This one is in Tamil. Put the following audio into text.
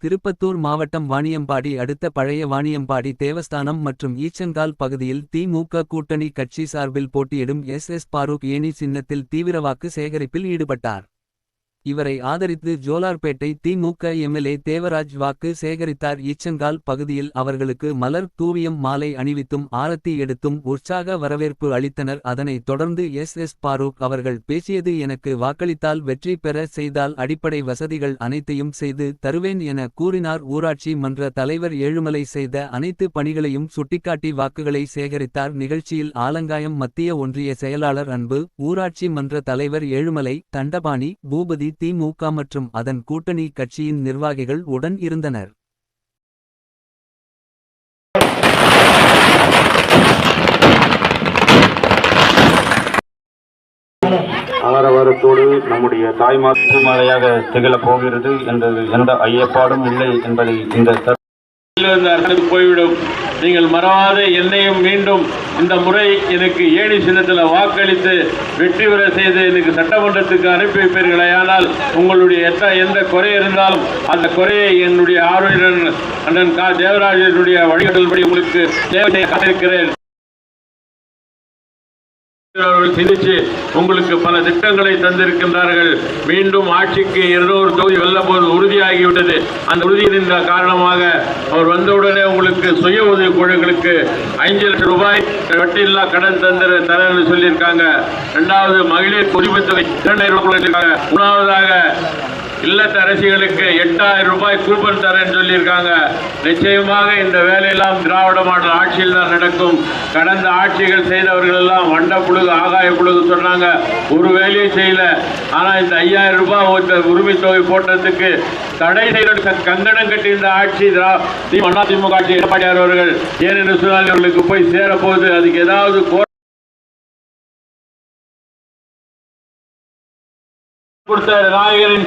திருப்பத்தூர் மாவட்டம் வாணியம்பாடி அடுத்த பழைய வாணியம்பாடி தேவஸ்தானம் மற்றும் ஈச்சங்கால் பகுதியில் திமுக கூட்டணி கட்சி சார்பில் போட்டியிடும் எஸ். பாரூக் ஏணி சின்னத்தில் தீவிர வாக்கு சேகரிப்பில் ஈடுபட்டார். இவரை ஆதரித்து ஜோலார்பேட்டை திமுக எம்எல்ஏ தேவராஜ் வாக்கு சேகரித்தார். ஈச்சங்கால் பகுதியில் அவர்களுக்கு மலர் தூவியம் மாலை அணிவித்தும் ஆரத்தி எடுத்தும் உற்சாக வரவேற்பு அளித்தனர். அதனைத் தொடர்ந்து எஸ். பாரூக் அவர்கள் பேசியது, எனக்கு வாக்களித்தால் வெற்றி பெற செய்தால் அடிப்படை வசதிகள் அனைத்தையும் செய்து தருவேன் என கூறினார். ஊராட்சி மன்ற தலைவர் ஏழுமலை செய்த அனைத்து பணிகளையும் சுட்டிக்காட்டி வாக்குகளை சேகரித்தார். நிகழ்ச்சியில் ஆலங்காயம் மத்திய ஒன்றிய செயலாளர் அன்பு, ஊராட்சி மன்ற தலைவர் ஏழுமலை, தண்டபாணி, பூபதி, திமுக மற்றும் அதன் கூட்டணி கட்சியின் நிர்வாகிகள் உடன் இருந்தனர். ஆரவாரத்தோடு நம்முடைய தாய்மாலையாக திகழப் போகிறது என்பது எந்த ஐயப்பாடும் இல்லை என்பதை இந்த போய்விடும். நீங்கள் மறவாத என்னையும் மீண்டும் இந்த முறை எனக்கு ஏணி சின்னத்தில் வாக்களித்து வெற்றி பெற செய்து எனக்கு சட்டமன்றத்துக்கு அனுப்பி வைப்பீர்களே. ஆனால் உங்களுடைய எந்த குறை இருந்தாலும் அந்த குறையை என்னுடைய ஆர்வலர் அண்ணன் தேவராஜனுடைய வழிகாட்டல்படி உங்களுக்கு சேவை செய்ய காத்திருக்கிறேன். சிந்திச்சு உங்களுக்கு பல திட்டங்களை தந்திருக்கின்றார்கள். மீண்டும் ஆட்சிக்கு 200 தொகுதி வெல்ல போது உறுதியாகிவிட்டது. அந்த உறுதியின் காரணமாக அவர் வந்தவுடனே உங்களுக்கு சுய உதவி குழுக்களுக்கு 5 லட்சம் ரூபாய் வட்டியில்லா கடன் தரேன்னு சொல்லியிருக்காங்க. 2வது மகளிர் உரிமைத்தொகை 2000 சொல்லியிருக்காங்க. 3வதாக இல்லத்த அரசிகளுக்கு 8000 ரூபாய் கூப்பன் தரேன்னு சொல்லியிருக்காங்க. நிச்சயமாக இந்த வேலையெல்லாம் திராவிட மாடல் ஆட்சியில் தான் நடக்கும். கடந்த ஆட்சிகள் செய்தவர்கள் எல்லாம் வண்ட புழுகு ஆகாய புழுகு சொன்னாங்க, ஒரு வேலையும் செய்யல. ஆனால் இந்த 5000 ரூபாய் உரிமை தொகை போட்டதுக்கு தடை செய்த கங்கணம் கட்டி இந்த ஆட்சி அதிமுக ஆட்சி எடப்பாடியார் அவர்கள் ஏனென்று சொன்னால் அவர்களுக்கு போய் சேரப்போகுது. அதுக்கு ஏதாவது கொடுத்த நாயகரின்